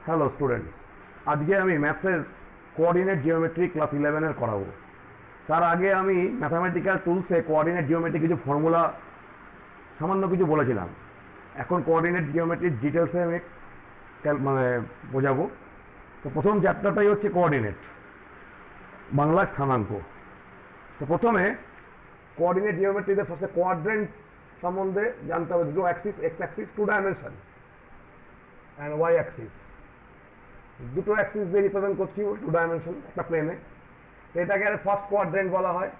Hello student, আজকে আমি ম্যাথের কোঅর্ডিনেট জিওমেট্রি ক্লাস 11 করাবো। তার আগে আমি ম্যাথামেটিক্যাল টুলসে কোঅর্ডিনেট জিওমেট্রি কিছু ফর্মুলা সামান্য কিছু বলেছিলাম। এখন কোঅর্ডিনেট জিওমেট্রির ডিটেলসে আমি মানে বোঝাবো। তো প্রথম চ্যাপ্টারটাই হচ্ছে কোঅর্ডিনেট, বাংলা স্থানাঙ্ক। তো প্রথমে কোঅর্ডিনেট জিওমেট্রিতে ফার্স্টে কোয়াড্রেন্ট সম্বন্ধে জানতে হবে। দুটো axis, x axis, two dimension and y axis. দুটো অ্যাক্সিস দিয়ে রিপ্রেজেন্ট করছি টু ডাইমেনশন একটা প্লেনে। তো এটাকে আর ফার্স্ট কোয়াড্রেন্ট বলা হয়,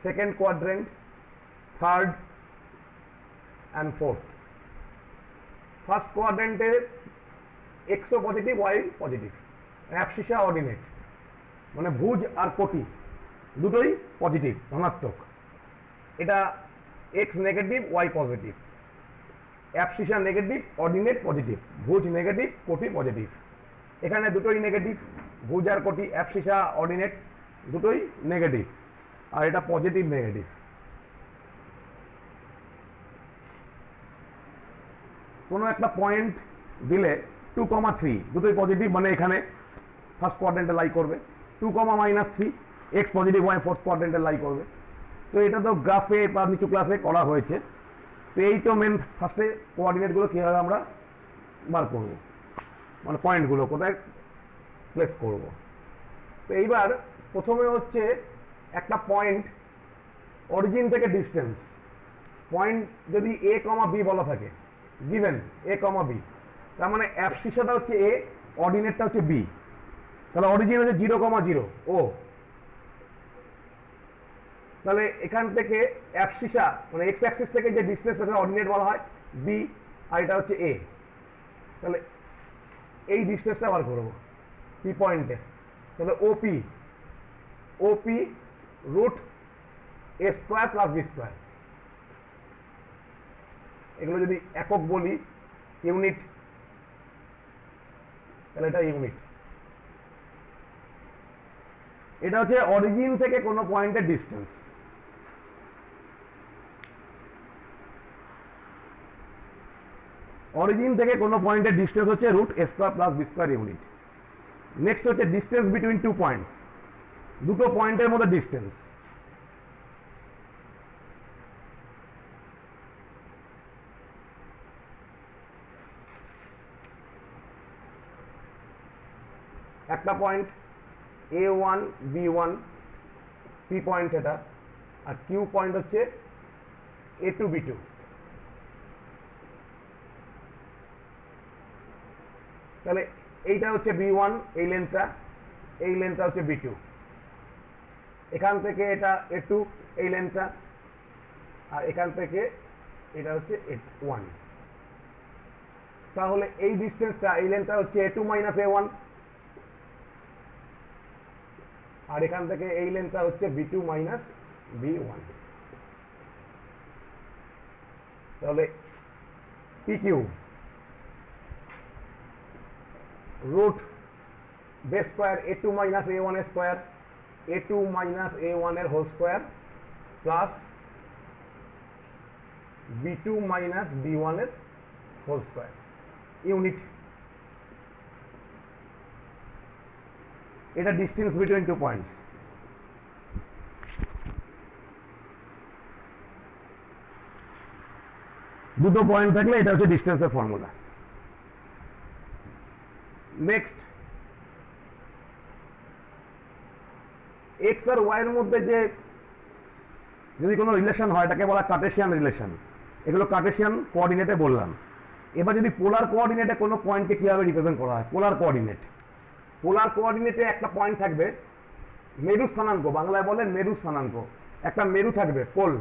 second quadrant, third and fourth. First কোয়াড্রেন্টে এক্সও positive, y positive, abscissa ordinate, মানে ভুজ আর কোটি দুটোই পজিটিভ, ধনাত্মক। এটা x negative, y positive. Abscissa negative, ordinate positive, ভুজ নেগেটিভ, কোটি পজিটিভ। এখানে দুটোই নেগেটিভ, ভুজ আর কোটি, অ্যাবসিসা অর্ডিনেট দুটোই নেগেটিভ, আর এটা পজিটিভ নেগেটিভ। কোনো একটা পয়েন্ট দিলে 2,3 দুটোই পজিটিভ, মানে এখানে ফার্স্ট কোয়াড্রেন্টে লাই করবে। 2,-3 এক্স পজিটিভ, ওয়াই ফোর্থ কোয়াড্রেন্টে লাই করবে। তো এটা তো গ্রাফে বা নিচু ক্লাসে করা হয়েছে। তো এই তো মেন ফার্স্টে কোঅর্ডিনেটগুলো কীভাবে আমরা বার করবো, মানে পয়েন্টগুলো কোথায় প্লেস করব। তো এইবার প্রথমে হচ্ছে একটা পয়েন্ট, অরিজিন থেকে ডিস্টেন্স। পয়েন্ট যদি এ কমা বি বলা থাকে, গিভেন এ কমা বি, তার মানে অ্যাবসিসাটা হচ্ছে এ, অর্ডিনেটটা হচ্ছে বি। তাহলে অরিজিন হচ্ছে 0,0 ও। তাহলে এখান থেকে অ্যাবসিসা মানে এক্স অ্যাক্সিস থেকে যে ডিস্টেন্স আছে অর্ডিনেট বলা হয় বি, আর এটা হচ্ছে এ। তাহলে এই ডিস্টেন্সটা বার করবো পি পয়েন্টে। তাহলে ওপি, ওপি root a square plus b square. এগুলো যদি একক বলি, ইউনিট, তাহলে এটা ইউনিট। এটা হচ্ছে অরিজিন থেকে কোনো পয়েন্টের ডিস্টেন্স। অরিজিন থেকে কোনো পয়েন্টের ডিস্টেন্স হচ্ছে root a square plus b square unit. Next হচ্ছে ডিস্টেন্স বিটুইন টু পয়েন্ট, দুটো পয়েন্টের মধ্যে ডিস্টেন্স। একটা point A1 B1 P point এটা, আর কিউ পয়েন্ট হচ্ছে A2 B2। তাহলে এইটা হচ্ছে B1, এই লেন্থটা, এই লেন্থটা হচ্ছে B2। এখান থেকে এটা A2, এই লেন্থটা, আর এখান থেকে এটা হচ্ছে A1। তাহলে এই ডিস্টেন্সটা, এই লেন্থটা হচ্ছে A2 মাইনাস A1, আর এখান থেকে এই লেন্থটা হচ্ছে B2 মাইনাস B1। তাহলে PQ root base square A2 minus A1 এর স্কোয়ার, A2 মাইনাস A1 এর whole square plus B2 minus B1 এর হোল স্কোয়ার ইউনিট। এটা ডিস্টেন্স বিটুইন টু পয়েন্টস। দুটো পয়েন্ট থাকলে এটা হচ্ছে ডিস্টেন্সের ফর্মুলা। নেক্সট, এক্স আর Y এর মধ্যে যে যদি কোনো রিলেশন হয় এটাকে বলা কার্টেসিয়ান রিলেশন। এগুলো কার্টেসিয়ান কোঅর্ডিনেটে বললাম। এবার যদি পোলার কোঅর্ডিনেটে কোনো পয়েন্টকে কিভাবে রিপ্রেজেন্ট করা হয়, পোলার কোঅর্ডিনেট। পোলার কোঅর্ডিনেটে একটা পয়েন্ট থাকবে মেরু স্থানাঙ্ক, বাংলায় বলে মেরু স্থানাঙ্ক। একটা মেরু থাকবে পোল,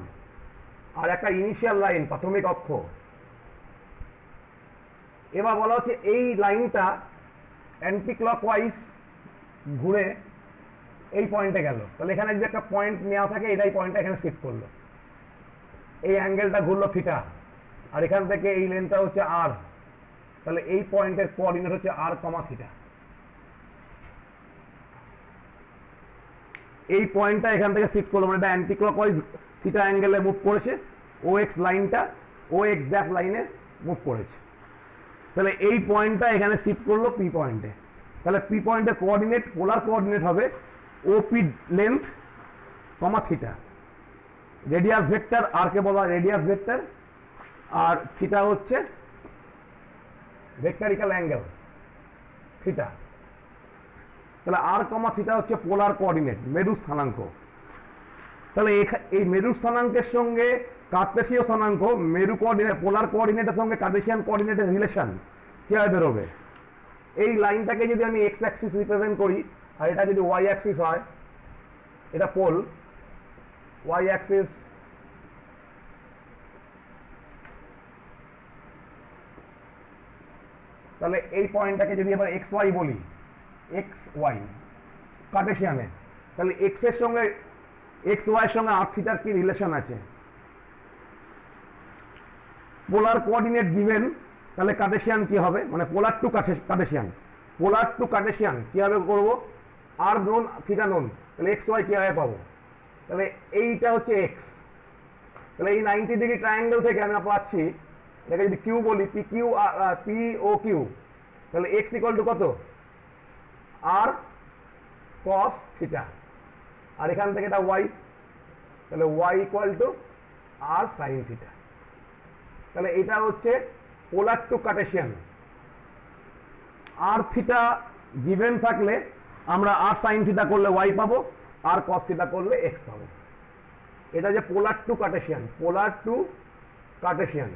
আর একটা ইনিশিয়াল লাইন, প্রাথমিক অক্ষ। এবার বলা হচ্ছে এই লাইনটা অ্যান্টি ক্লকওয়াইজ ঘুরে এই পয়েন্টে গেল। তাহলে এখানে যদি একটা পয়েন্ট নেওয়া থাকে, এটাই পয়েন্টটা এখানে শিফট করলো, এই অ্যাঙ্গেলটা ঘুরলো থিটা, আর এখান থেকে এই লেনটা হচ্ছে আর। তাহলে এই পয়েন্টের কোঅর্ডিনেট হচ্ছে আর কমা থিটা। এই পয়েন্টটা এখান থেকে শিফট করলো, মানে এটা অ্যান্টি ক্লকওয়াইজ থিটা অ্যাঙ্গেলে মুভ করেছে। ও এক্স লাইনটা ও এক্স ড্যাশ লাইনে মুভ করেছে। তাহলে এই পয়েন্টটা এখানে শিফট করলো পি পয়েন্টে, তাহলে পি পয়েন্টের কোঅর্ডিনেট পোলার কোঅর্ডিনেট হবে ওপি লেন্থ কমা থিটা, রেডিয়াস ভেক্টর আর কে বলা হয় রেডিয়াস ভেক্টর, আর থিটা হচ্ছে ভেক্টরিক্যাল অ্যাঙ্গেল থিটা। তাহলে আর কমা থিটা হচ্ছে পোলার কোঅর্ডিনেট মেরু স্থানাঙ্ক। তাহলে এই মেরু স্থানাঙ্কের সঙ্গে কার্টেসীয় স্থানাঙ্ক মেরু কোঅর্ডিনেট পোলার কোঅর্ডিনেটের সঙ্গে কার্টেসিয়ান কোঅর্ডিনেটের রিলেশন কিভাবে বেরোবে? এই লাইনটাকে যদি আমি এক্স অ্যাক্সিস রিপ্রেজেন্ট করি আর এটা যদি ওয়াই অ্যাক্সিস হয়, এটা পোল ওয়াই অ্যাক্সিস, তাহলে এই পয়েন্টটাকে যদি আবার এক্স ওয়াই বলি, এক্স ওয়াই কার্টেসিয়ানে, তাহলে এক্স এর সঙ্গে এক্স ওয়াই এর সঙ্গে আর থিটার কি রিলেশন আছে? পোলার কোঅর্ডিনেট গিভেন, তাহলে কার্টেসিয়ান কি হবে, মানে পোলার to Cartesian, polar to Cartesian কিভাবে করবো? আর নোন থিটা নোন, তাহলে এক্স ওয়াই কিভাবে পাবো? তাহলে এইটা হচ্ছে এক্স, তাহলে এই 90 ডিগ্রি ট্রায়াঙ্গেল থেকে আমরা পাচ্ছি, এটাকে যদি কিউ বলি P Q P O Q, তাহলে এক্স ইকুয়াল টু কত? আর কস থিটা, আর এখান থেকে এটা ওয়াই, তাহলে y equal to r sine theta. তাহলে এটা হচ্ছে polar to Cartesian. R theta given থাকলে আমরা আর সাইন থিটা করলে ওয়াই পাবো, আর কস থিটা করলে এক্স পাবো। এটা যে polar to Cartesian, polar to Cartesian,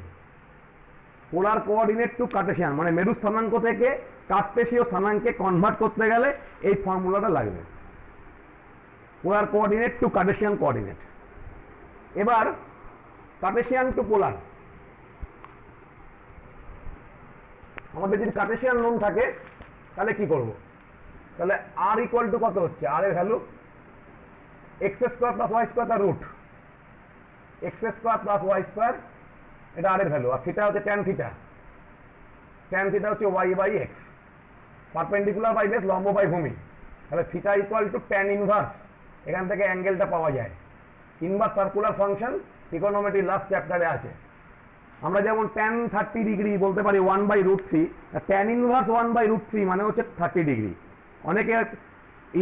polar coordinate to Cartesian, মানে মেরু স্থানাঙ্ক থেকে কার্টেসীয় স্থানাঙ্কে কনভার্ট করতে গেলে এই ফর্মুলাটা লাগবে, polar coordinate to Cartesian coordinate. এবার কার্টেসিয়ান টু পোলার, আমাদের যদি কার্টেসিয়ান নোন থাকে তাহলে কি করব? তাহলে আর ইকুয়াল টু কত হচ্ছে? আর এর value x square plus y square তার root, x square plus y square এটা আর এর ভ্যালু, আর থিটা হচ্ছে ট্যান থিটা, ট্যান থিটা হচ্ছে y by x, perpendicular by base, লম্ব বাই ভূমি, তাহলে theta equal to tan inverse, এখান থেকে অ্যাঙ্গেলটা পাওয়া যায়, inverse circular function trigonometry last চ্যাপ্টারে আছে। আমরা যেমন ট্যান 30 ডিগ্রি বলতে পারি 1/√3, ট্যান ইনভার্স 1/√3 মানে হচ্ছে 30 ডিগ্রি। অনেকে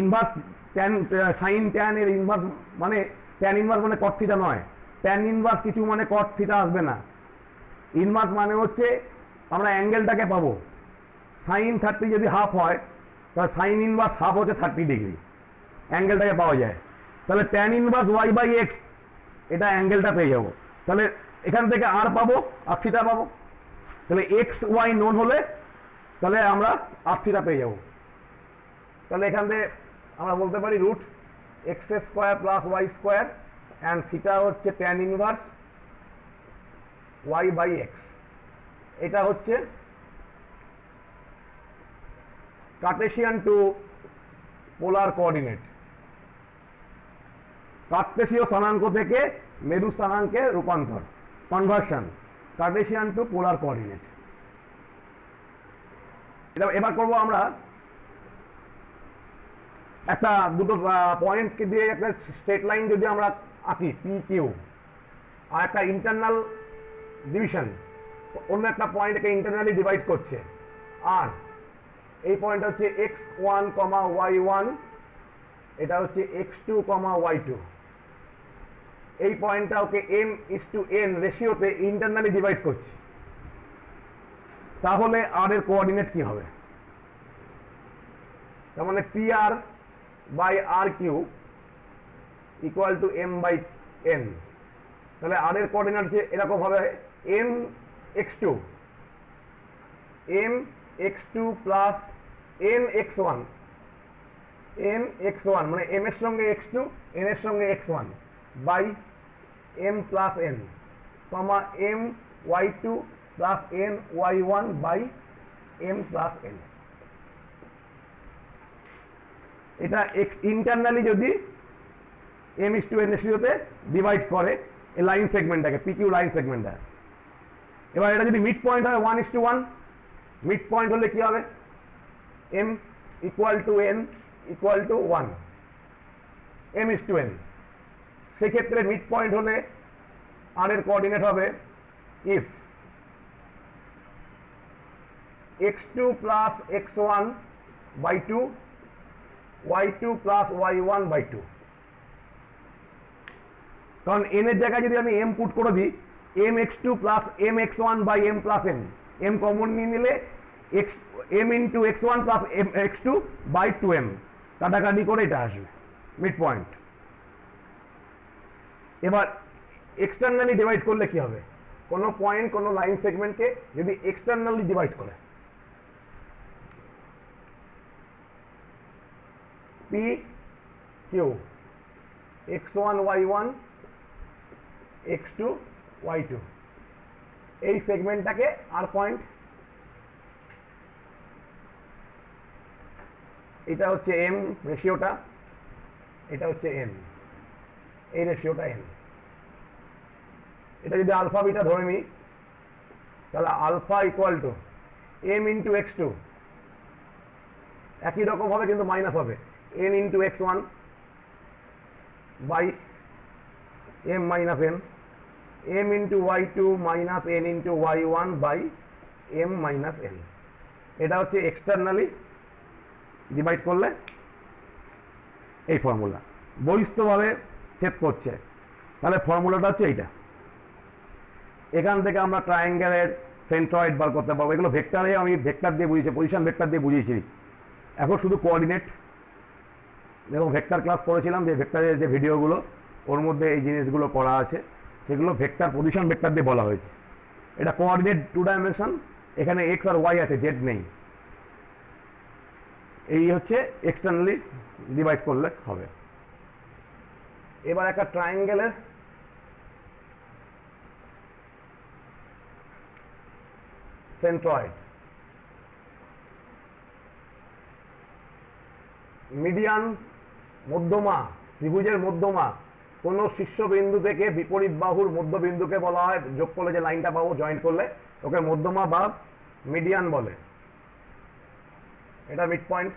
ইনভার্স ট্যান সাইন ট্যান এর ইনভার্স মানে ট্যান ইনভার্স মানে কট থিটা নয়, ট্যান ইনভার্স কিছু মানে কট থিটা আসবে না, ইনভার্স মানে হচ্ছে আমরা অ্যাঙ্গেলটাকে পাবো। সাইন 30 যদি হাফ হয় তাহলে সাইন ইনভার্স হাফ হচ্ছে 30 ডিগ্রি, অ্যাঙ্গেলটাকে পাওয়া যায়। তাহলে tan inverse Y by x, এটা অ্যাঙ্গেলটা পেয়ে যাবো। তাহলে এখান থেকে আর পাবো আর থিটা পাবো, তাহলে এক্স ওয়াই নোন হলে তাহলে আমরা আর থিটা পেয়ে যাবো। তাহলে এখান থেকে আমরা বলতে পারি root x square plus y square and theta হচ্ছে tan inverse Y by x. এটা হচ্ছে কার্টেসিয়ান টু পোলার কোঅর্ডিনেট, কার্টেসীয় স্থানাঙ্ক থেকে মেরু স্থানাঙ্কে রূপান্তর, conversion, Cartesian to polar coordinate. এবার করবো আমরা একটা দুটো পয়েন্টকে দিয়ে একটা স্ট্রেট লাইন যদি আমরা আঁকি পি কিউ, আর একটা ইন্টারনাল ডিভিশন অন্য একটা পয়েন্টকে ইন্টারনালি ডিভাইড করছে, আর এই পয়েন্ট হচ্ছে x1, y1, এটা হচ্ছে x2, y2, এই পয়েন্টটা ওকে m:n রেশিওতে ইন্টারনালি ডিভাইড করছে, তাহলে আর এর কোঅর্ডিনেট কি হবে? তার মানে pr by R Q equal to m/n। তাহলে আর এর কোঅর্ডিনেট হচ্ছে এরকম হবে mx2 প্লাস nx1, nx1 মানে m এর সঙ্গে x2, n এর সঙ্গে x1 by m plus n, কমা my2 plus ny1 by m plus n। এটা ইন্টারনালি যদি m:n রেশিওতে ডিভাইড করে এই লাইন সেগমেন্টটাকে, পিকিউ লাইন সেগমেন্টটা। এবার এটা যদি মিড পয়েন্ট হয় 1:1, মিড পয়েন্ট হলে কি হবে? m equal to n equal to 1, m:n। সেক্ষেত্রে মিড পয়েন্ট হলে আর এর কোঅর্ডিনেট হবে if x2 plus x1 by 2 y2 plus y1 by 2, কারণ n এর জায়গায় যদি আমি m পুট করে দিই mx2 plus mx1 by m plus n, m common নিয়ে নিলে m into x1 plus mx2 by 2m, কাটাকাটি করে এটা আসবে মিড পয়েন্ট। এবার এক্সটার্নালি ডিভাইড করলে কি হবে, কোনো পয়েন্ট কোনো লাইন সেগমেন্টকে যদি এক্সটার্নালি ডিভাইড করে p q x1 y1 x2 y2, এই সেগমেন্টটাকে আর পয়েন্ট, এটা হচ্ছে m রেশিওটা, এটা হচ্ছে n, এই রেশিওটা n। এটা যদি আলফা বিটা ধরে নিই তাহলে alpha equal to m into x2, একই রকম হবে কিন্তু মাইনাস হবে n into x1 by m minus n, m into y2 minus n into y1 by m minus n। এটা হচ্ছে এক্সটার্নালি ডিভাইড করলে এই ফর্মুলা, বহিস্থভাবে ছেদ করছে, তাহলে ফর্মুলাটা হচ্ছে এইটা। এখান থেকে আমরা ট্রায়াঙ্গেলের সেন্ট্রয়েড বার করতে পারবো। এগুলো ভেক্টরে আমি ভেক্টর দিয়ে বুঝিয়েছি, পজিশন ভেক্টর দিয়ে বুঝিয়েছি। এখন শুধু কোঅর্ডিনেট, দেখো ভেক্টর ক্লাস করেছিলাম যে ভেক্টরের যে ভিডিওগুলো, ওর মধ্যে এই জিনিসগুলো করা আছে, সেগুলো ভেক্টর পজিশন ভেক্টর দিয়ে বলা হয়েছে। এটা কোঅর্ডিনেট 2 ডাইমেনশন, এখানে এক্স আর ওয়াই আছে, জেড নেই। এই হচ্ছে এক্সটার্নালি ডিভাইড করলে হবে। এবার একটা ট্রায়াঙ্গেলের সেন্ট্রয়েড, মিডিয়ান মধ্যমা, ত্রিভুজের মধ্যমা কোন শীর্ষবিন্দু থেকে বিপরীত বাহুর মধ্যবিন্দুকে বলা হয়, যোগ করলে যে লাইনটা পাবো জয়েন্ট করলে ওকে মধ্যমা বা মিডিয়ান বলে। এটা মিড পয়েন্ট।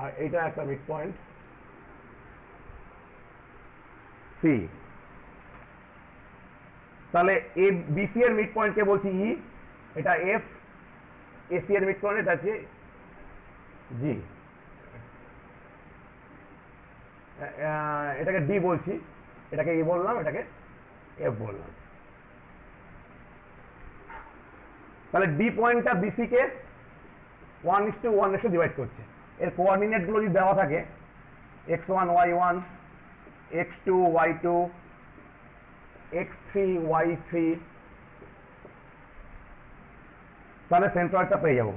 আর এটা একটা মিড পয়েন্ট সি। তাহলে এ বিসি এর মিড পয়েন্টকে বলছি ই, এটা এফ, এসি এর মিড পয়েন্ট এটা হচ্ছে জি, এটাকে ডি বলছি, এটাকে ই বললাম, এটাকে এফ বললাম। তাহলে ডি পয়েন্টটা বিসি কে 1:1 ডিভাইড করছে। এর কোঅর্ডিনেট গুলো যদি দেওয়া থাকে x1 y1 x2 y2 x3 y3, তাহলে সেন্ট্রয়েডটা পেয়ে যাবো।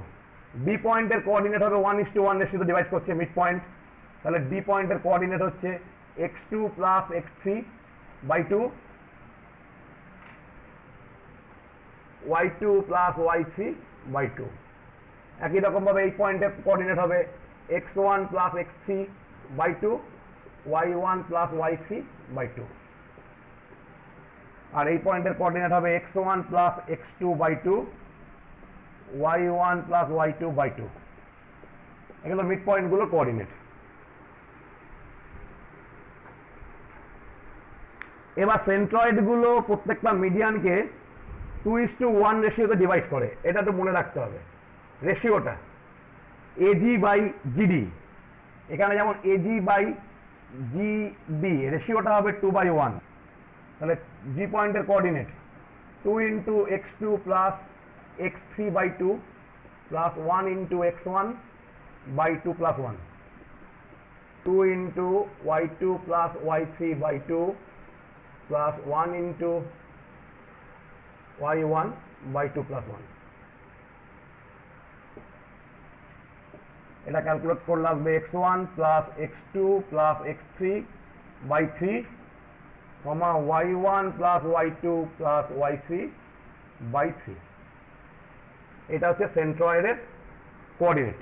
বি পয়েন্টের কোঅর্ডিনেট হবে 1:1 ডিভাইড করছে মিড পয়েন্ট, তাহলে ডি পয়েন্টের কোঅর্ডিনেট হচ্ছে x2 plus x3 by 2 y2 plus y3 by 2। একই রকম ভাবে এই পয়েন্টের কোঅর্ডিনেট হবে x1 plus x3 by 2 y1 plus y3 by 2। আর এই পয়েন্টের কোঅর্ডিনেট হবে x1 plus x2 by 2 y1 plus y2 by 2। এগুলো মিড পয়েন্ট গুলো কোঅর্ডিনেট। এবার সেন্ট্রয়েড গুলো প্রত্যেকটা মিডিয়ানকে 2:1 রেশিওতে ডিভাইড করে, এটা তো মনে রাখতে হবে রেশিওটা। এজি বাই জিডি, এখানে যেমন এজি বাই জিডি রেশিওটা হবে 2:1। তাহলে জি পয়েন্টের coordinate 2 into x2 plus x3 by 2 plus 1 into x1 by 2 plus 1, 2 into y2 plus y3 by 2 plus 1 into y1 by 2 plus 1। এটা ক্যালকুলেট করলে আসবে x1 plus x2 plus x3 by 3 কমা y1 plus y2 plus y3 by 3। এটা হচ্ছে সেন্ট্রয়েডের coordinate.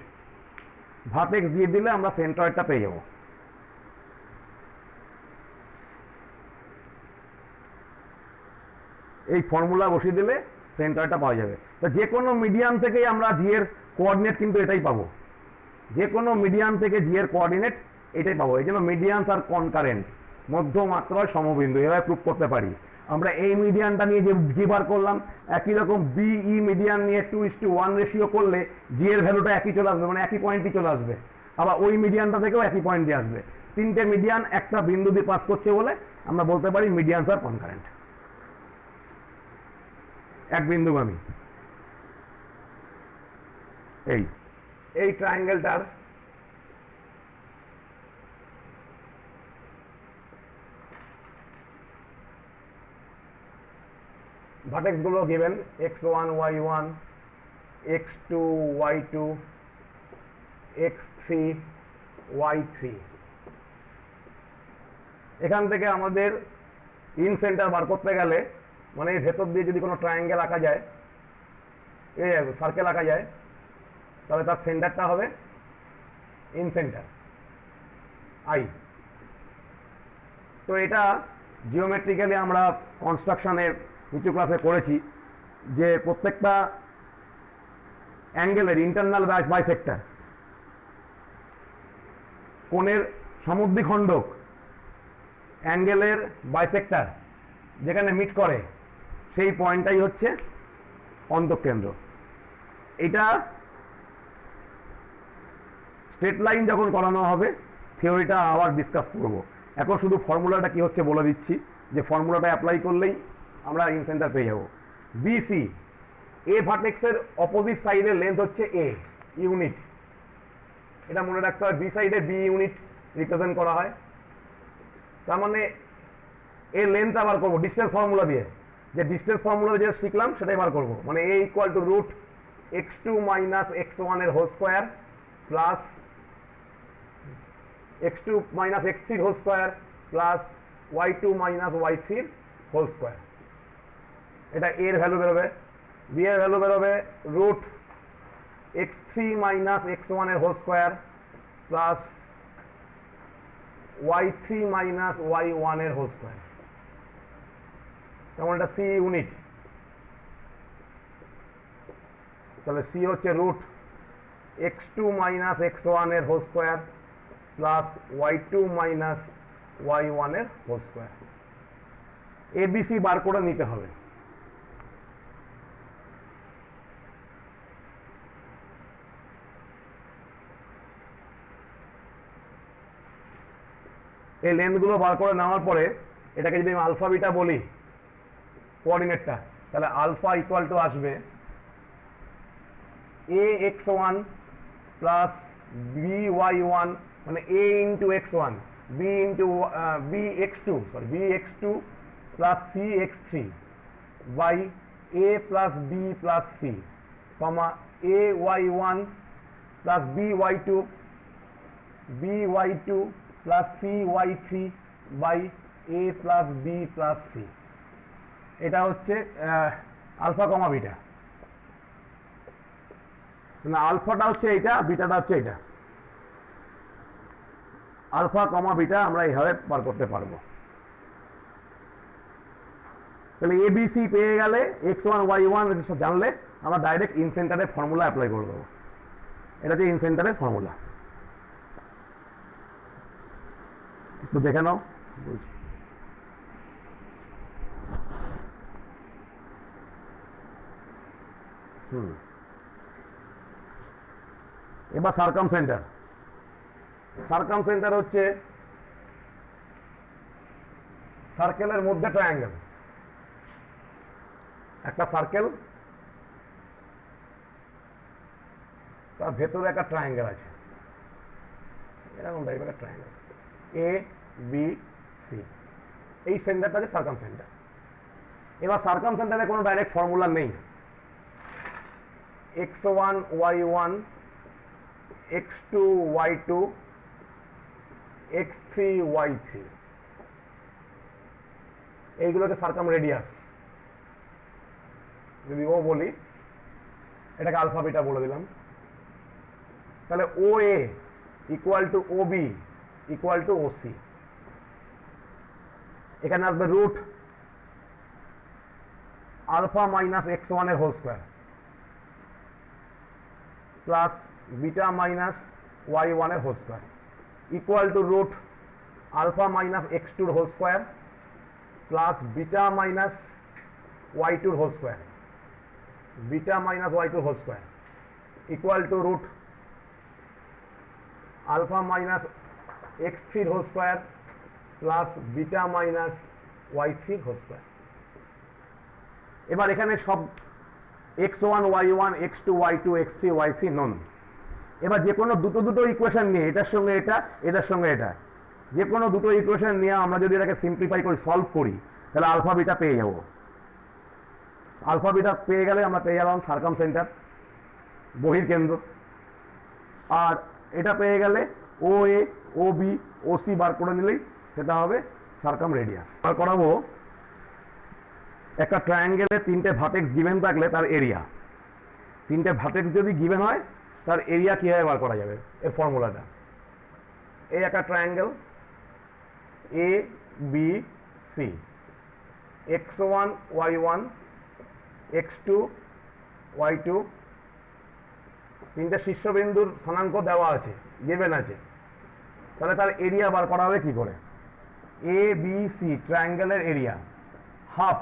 Vertex দিয়ে দিলে আমরা সেন্ট্রয়েডটা পেয়ে যাব। এই ফর্মুলা বসিয়ে দিলে সেন্ট্রয়েডটা পাওয়া যাবে। তো যে কোনো মিডিয়াম থেকেই আমরা জি এর কোঅর্ডিনেট কিন্তু এটাই পাবো, যে কোনো মিডিয়াম থেকে জি এর কোঅর্ডিনেট এটাই পাবো। এই জন্য মিডিয়ানস আর কনকারেন্ট, মধ্যমাত্রার সমবিন্দু, এভাবে প্রুভ করতে পারি। আমরা এই মিডিয়ানটা নিয়ে যে বার করলাম, একই রকম বিই মিডিয়ান নিয়ে 2:1 রেশিও করলে জি এর ভ্যালুটা একই চলে আসবে, মানে একই পয়েন্টই চলে আসবে। আবার ওই মিডিয়ানটা থেকেও একই পয়েন্ট দিয়ে আসবে। তিনটে মিডিয়ান একটা বিন্দু দিয়ে পাস করছে বলে আমরা বলতে পারি মিডিয়ানস আর কনকারেন্ট, এক বিন্দুগামী। এই ট্রায়াঙ্গেলটার ভার্টেক্স গুলো given x1 y1 x2 y2 x3 y3। এখান থেকে আমাদের ইন সেন্টার বার করতে গেলে, মানে ভেতর দিয়ে যদি কোনো ট্রায়াঙ্গেল আঁকা যায়, সার্কেল আঁকা যায়, তাহলে তার সেন্টারটা হবে ইন সেন্টার আই। তো এটা জিওমেট্রিক্যালি আমরা কনস্ট্রাকশনের নিচু ক্লাসে করেছি যে প্রত্যেকটা অ্যাঙ্গেলের ইন্টারনাল বাইসেক্টর, কোণের সমদ্বিখণ্ডক অ্যাঙ্গেলের বাইসেক্টর যেখানে মিট করে সেই পয়েন্টটাই হচ্ছে অন্তঃকেন্দ্র। এটা স্ট্রেট লাইন যখন করানো হবে থিওরিটা আবার ডিসকাস করব। এখন শুধু ফর্মুলাটা কি হচ্ছে বলে দিচ্ছি, যে ফর্মুলাটা অ্যাপ্লাই করলেই আমরা ইন সেন্টার পেয়ে যাব। বিসি, এ ভার্টেক্সের অপোজিট সাইডের লেন্থ হচ্ছে এ ইউনিট, এটা মনে রাখতে হয়। বি সাইডে বি ইউনিট রিপ্রেজেন্ট করা হয়। তার মানে এর লেন্থ আবার করবো ডিস্টেন্স ফর্মুলা দিয়ে, যে ডিস্টেন্স ফর্মুলা যে শিখলাম সেটাই বার করবো। মানে a equal to root x2 minus x1 এর whole square plus x2 minus x3 whole square plus y2 minus y3 whole square. এটা এর ভ্যালু বেরোবে। বি এর ভ্যালু বেরোবে রুট x3 মাইনাস x1 এর whole square plus y3 minus y1 এর whole square. যেমন এটা সি ইউনিট, তাহলে সি হচ্ছে রুট x2 মাইনাস x1 এর whole square plus y2 minus y1 এর হোল স্কোয়ার। এবিসি বার করে নিতে হবে। এই লেন্থগুলো বার করে নেওয়ার পরে এটাকে যদি আমি আলফা বিটা বলি কোঅর্ডিনেটটা, তাহলে আলফা ইকুয়াল টু আসবে a x one plus b y one, মানে a into x one, b into b x two, sorry b x two plus c x three by a plus b plus c, comma a y one plus b y two, b y two plus c y three by a plus b plus c. এটা হচ্ছে alpha কমা beta. না, আলফাটা হচ্ছে এইটা, বিটাটা হচ্ছে এটা। Alpha কমা beta আমরা এইভাবে বার করতে পারবো। তাহলে এবিসি পেয়ে গেলে x1 y1 জানলে আমরা ডাইরেক্ট ইন সেন্টারের ফর্মুলা অ্যাপ্লাই করে দেবো। এটা হচ্ছে ইন সেন্টারের ফর্মুলা। একটু দেখে নাও বলছি। এবার সার্কাম সেন্টার। সার্কাম সেন্টার হচ্ছে সার্কেলের মধ্যে ট্রায়াঙ্গেল। একটা সার্কেল, তার ভেতরে একটা ট্রায়াঙ্গেল আছে, এরকম টাইপের একটা ট্রায়াঙ্গেল এ বি সি। এই সেন্টারটা হচ্ছে সার্কাম সেন্টার। এবার সার্কাম সেন্টারে কোনো ডাইরেক্ট ফর্মুলা নেই। x1 y1 x2 y2 x3 y3, এইগুলোকে সার্কাম রেডিয়াস যদি ও বলি, এটাকে আলফা বিটা বলে দিলাম। তাহলে O A equal to O B equal to O C. এখানে আসবে root alpha minus x one এর whole square plus beta minus y one এর whole square equal to root alpha minus x টুর whole square plus beta minus y2 whole square, beta minus y2 whole square equal to root alpha minus x3 whole square plus beta minus y3 whole square. এবার এখানে সব x1 y1 x2 y2 x3 y3 নন। এবার যে কোনো দুটো equation নিয়ে এটার সঙ্গে এটা, এটার সঙ্গে এটা, যে কোনো দুটো ইকুয়েশন নিয়ে আমরা যদি এটাকে সিম্পলিফাই করি, সলভ করি, তাহলে আলফা বিটা পেয়ে যাব। আলফা বিটা পেয়ে গেলে আমরা পেয়ে গেলাম সার্কাম সেন্টার, বহির্কেন্দ্র। আর এটা পেয়ে গেলে ও এ, ও বি, ও সি বার করে নিলেই সেটা হবে সার্কাম রেডিয়াস। বার করাবো একটা ট্রায়াঙ্গেলের তিনটে ভার্টেক্স গিভেন থাকলে তার এরিয়া, তিনটে ভার্টেক্স যদি গিভেন হয় তার এরিয়া কিভাবে বার করা যাবে, এর ফর্মুলাটা। এই একটা triangle A B C, x1 y1 x2 y2, তিনটে শীর্ষবিন্দুর স্থানাঙ্ক দেওয়া আছে, গিভেন আছে, তাহলে তার এরিয়া বার করা হবে কি করে? A B C ট্রায়াঙ্গেলের area half.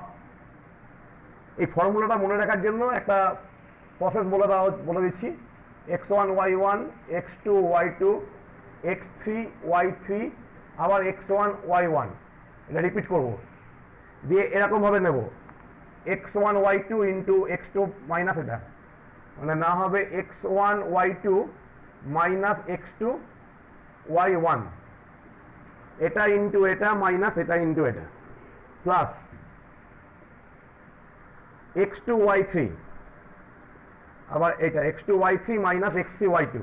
এই ফর্মুলাটা মনে রাখার জন্য একটা প্রসেস বলে দিচ্ছি। x1 y1 x2 y2 x3 y3 আবার x1 y1, এটা রিপিট করব, দিয়ে এরকম ভাবে নেব x1 y2 into x2 minus এটা, মানে না হবে x1 y2 minus x2 y1, এটা ইন্টু এটা মাইনাস এটা ইন্টু এটা, প্লাস x2 y3 আবার এটা x2 y3 minus x3 y2,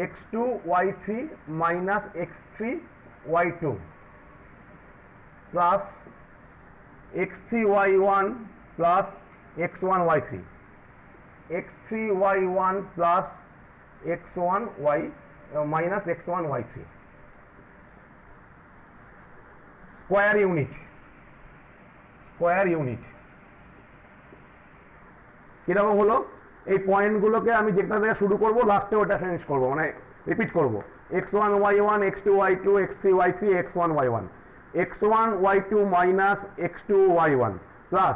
x2 y3 minus x3 y2 plus x3 y1 plus x1 y3, x3 y1 plus x1 y minus x1 y3 square unit, square unit. কিরকম হলো? এই পয়েন্টগুলোকে আমি যেটা থেকে শুরু করবো লাস্টে ওটা ফিনিশ করবো, মানে রিপিট করবো x1 y1 x2 y2 x3 y3 x1 y1, x1 y2 minus x2 y1 plus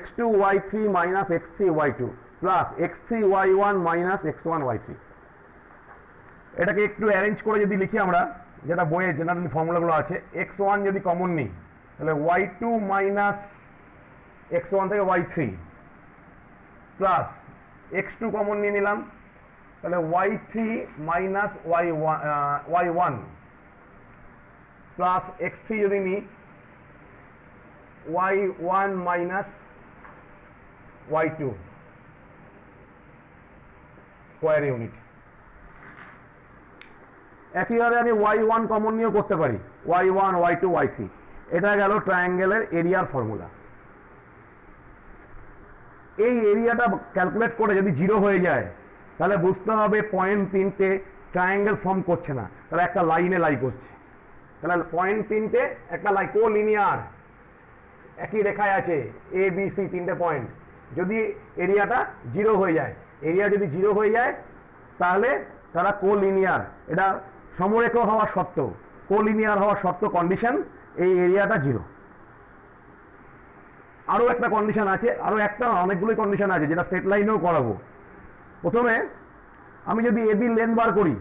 x2 y3 minus x3 y2 plus x3 y1 minus x1 y3। এটাকে একটু অ্যারেঞ্জ করে যদি লিখি আমরা, যেটা বইয়ে জেনারেলি ফর্মুলাগুলো আছে, x1 যদি কমন নিই তাহলে y2 মাইনাস x1 থেকে y3 প্লাস x2 কমন নিয়ে নিলাম, তাহলে y3 minus y1 plus x3 যদি নিই y1 minus y2 square unit. একইভাবে আমি y1 কমন নিয়েও করতে পারি, y1 y2 y3। এটা গেল ট্রায়াঙ্গেলের এরিয়ার ফর্মুলা। এই এরিয়াটা ক্যালকুলেট করে যদি জিরো হয়ে যায় তাহলে বুঝতে হবে পয়েন্ট তিনটে ট্রায়াঙ্গেল ফর্ম করছে না, তাহলে একটা লাইনে লাই করছে। তাহলে পয়েন্ট তিনটে একটা লাইন কোলিনিয়ার, একই রেখায় আছে এ বি সি তিনটে পয়েন্ট। যদি এরিয়াটা জিরো হয়ে যায়, এরিয়া যদি জিরো হয়ে যায় তাহলে তারা কোলিনিয়ার। এটা সমরেখ হওয়ার শর্ত, কোলিনিয়ার হওয়ার শর্ত, কন্ডিশন এই এরিয়াটা জিরো। আরো একটা কন্ডিশন আছে, আরো একটা অনেকগুলোই কন্ডিশন আছে যেটা স্ট্রেট লাইনেও করাবো। প্রথমে আমি যদি এবি লেন বার করি,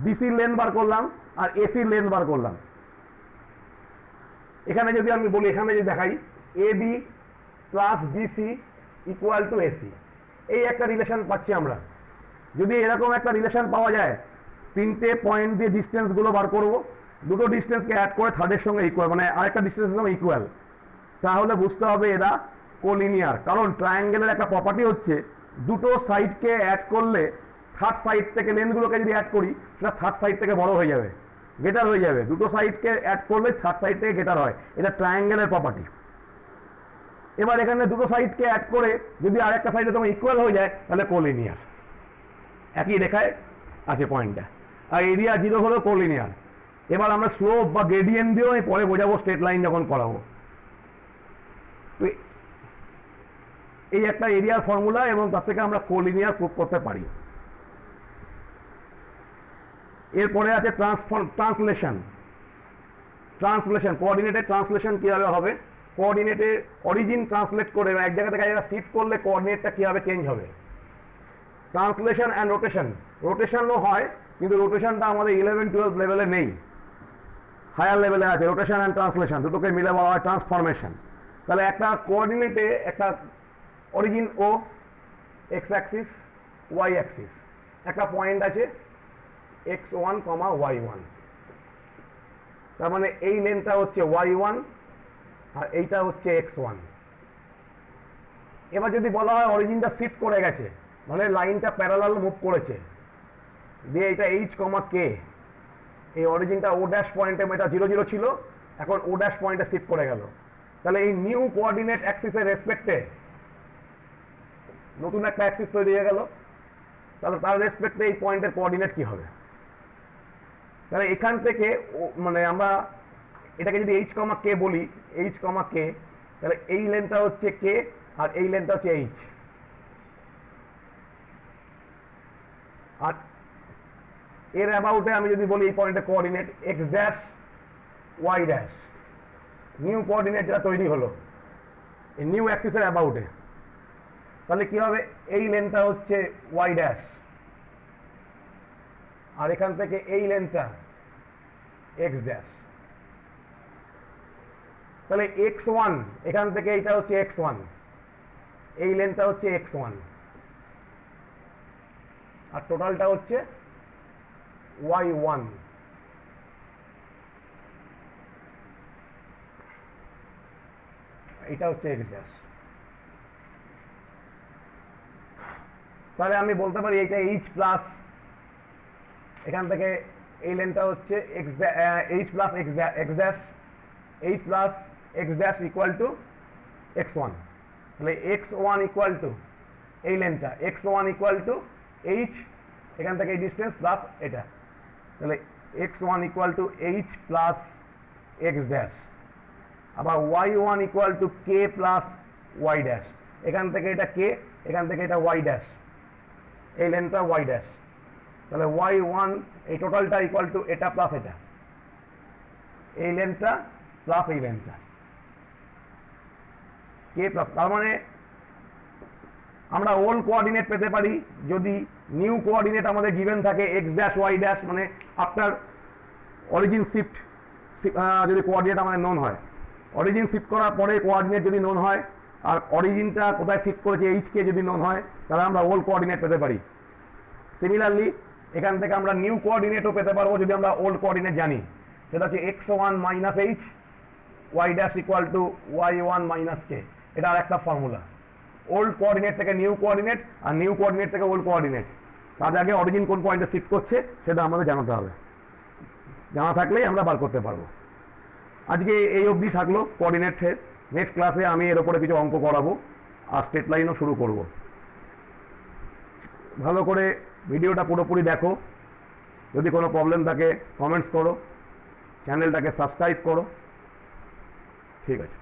বিসি লেন বার করলাম আর এসি লেন বার করলাম। এখানে যদি আমি বলি, এখানে যদি দেখাই AB plus BC equal to AC, এই একটা রিলেশন পাচ্ছি আমরা। যদি এরকম একটা রিলেশন পাওয়া যায়, তিনটে পয়েন্ট দিয়ে ডিস্টেন্স গুলো বার করবো, দুটো ডিস্টেন্সকে অ্যাড করে থার্ডের সঙ্গে ইকুয়াল, মানে আরেকটা ডিস্টেন্সের সঙ্গে ইকুয়াল, তাহলে বুঝতে হবে এরা কোলিনিয়ার। কারণ ট্রায়াঙ্গেলের একটা প্রপার্টি হচ্ছে দুটো সাইডকে অ্যাড করলে থার্ড সাইড থেকে লেনগুলোকে যদি অ্যাড করি সেটা থার্ড সাইড থেকে বড় হয়ে যাবে, গ্রেটার হয়ে যাবে। দুটো সাইডকে অ্যাড করলে থার্ড সাইড থেকে গ্রেটার হয়, এটা ট্রায়াঙ্গেলের প্রপার্টি। এবার এখানে দুটো সাইডকে অ্যাড করে যদি আরেকটা সাইডে তোমার ইকুয়াল হয়ে যায় তাহলে কোলিনিয়ার। একই রেখায় আছে পয়েন্টটা, আর এরিয়া জিরো হলো কোলিনিয়ার। এবার আমরা স্লোপ বা গ্রেডিয়েন্ট দিয়েও পরে বোঝাবো স্ট্রেট লাইন যখন করাবো। এই একটা এরিয়ার ফর্মুলা এবং তার থেকে আমরা কোলিনিয়ার প্রুভ করতে পারি। এরপরে আছে ট্রান্সলেশন। ট্রান্সলেশন, কোঅর্ডিনেটের ট্রান্সলেশন কীভাবে হবে, কোঅর্ডিনেটে অরিজিন ট্রান্সলেট করে এক জায়গা থেকে জায়গা শিফট করলে কোঅর্ডিনেটটা কীভাবে চেঞ্জ হবে। ট্রান্সলেশন অ্যান্ড রোটেশন, রোটেশনও হয় কিন্তু রোটেশনটা আমাদের 11-12 লেভেলে নেই, হায়ার লেভেলে আছে। রোটেশন অ্যান্ড ট্রান্সলেশন দুটোকে মিলে বলা হয় ট্রান্সফরমেশন। তাহলে একটা কোঅর্ডিনেটে একটা অরিজিন ও, এক্স অ্যাক্সিস ওয়াই অ্যাক্সিস, একটা পয়েন্ট আছে x1, y1, তার মানে এই লেনটা হচ্ছে y1 আর এইটা হচ্ছে x1। এবার যদি বলা হয় অরিজিনটা শিফট করে গেছে, মানে লাইনটা প্যারালাল মুভ করেছে, দিয়ে এটা h, k, এই অরিজিনটা ও ড্যাশ পয়েন্টে, এটা 0 0 ছিল, এখন ও ড্যাশ পয়েন্টে শিফট করে গেল। তাহলে এই নিউ কোঅর্ডিনেট অ্যাক্সিসের রেসপেক্টে নতুন একটা অ্যাক্সিস তৈরি হয়ে গেল, তাহলে তার রেসপেক্টে এই পয়েন্টের কোঅর্ডিনেট কি হবে। তাহলে এখান থেকে মানে আমরা এটাকে যদি h, k বলি, h, k, তাহলে এই লেনটা হচ্ছে k আর এই লেনটা হচ্ছে h। আর এর অ্যাবাউটে আমি যদি বলি এই পয়েন্টের coordinate x dash y dash, new coordinate যেটা তৈরি হলো এই নিউ অ্যাক্সিসের অ্যাবাউটে, তাহলে কি হবে, এই লেনটা হচ্ছে y ড্যাশ আর এখান থেকে এই লেনটা x ড্যাশ। তাহলে x1, এখান থেকে এইটা হচ্ছে x1, এই লেনটা হচ্ছে x1 আর টোটালটা হচ্ছে y1। এটা হচ্ছে x ড্যাশ। তাহলে আমি বলতে পারি এইটা h প্লাস, এখান থেকে এই লেনটা হচ্ছে h plus x dash, h plus x dash equal to x1। তাহলে x1 ইকুয়াল টু এই লেনটা, x1 ইকুয়াল টু h, এখান থেকে এই ডিস্টেন্স প্লাস এটা, তাহলে x1 equal to h plus x dash. আবার y1 equal to k plus y dash, এখান থেকে এটা k, এখান থেকে এটা y ড্যাশ, এই লেনটা y ড্যাশ। তাহলে y1 এই টোটালটা ইকুয়াল টু এটা প্লাস এটা, এই লেনটা প্লাস এই লেনটা, k প্লাস। তার মানে আমরা ওল্ড কোঅর্ডিনেট পেতে পারি যদি নিউ কোঅর্ডিনেট আমাদের গিভেন থাকে x ড্যাশ y ড্যাশ, মানে আফটার অরিজিন শিফট যদি কোঅর্ডিনেট আমাদের নোন হয়, অরিজিন শিফট করার পরে কোঅর্ডিনেট যদি নোন হয় আর অরিজিনটা কোথায় শিফট করেছে h কে যদি নোন হয়, তাহলে আমরা ওল্ড কোঅর্ডিনেট পেতে পারি। সিমিলারলি এখান থেকে আমরা নিউ কোঅর্ডিনেটও পেতে পারবো যদি আমরা ওল্ড কোঅর্ডিনেট জানি, সেটা হচ্ছে x1 minus h, y dash equal to y1 minus k। এটা আর একটা ফর্মুলা, ওল্ড কোঅর্ডিনেট থেকে নিউ কোঅর্ডিনেট আর নিউ কোঅর্ডিনেট থেকে ওল্ড কোঅর্ডিনেট। তার আগে অরিজিন কোন পয়েন্টে শিফট করছে সেটা আমাদের জানাতে হবে, জানা থাকলেই আমরা বার করতে পারবো। আজকে এই অবধি থাকলো কোঅর্ডিনেটের। নেক্সট ক্লাসে আমি এর উপরে কিছু অঙ্ক করাবো আর স্ট্রেট লাইনও শুরু করব। ভালো করে ভিডিওটা পুরোপুরি দেখো, যদি কোনো প্রবলেম থাকে কমেন্টস করো, চ্যানেলটাকে সাবস্ক্রাইব করো। ঠিক আছে।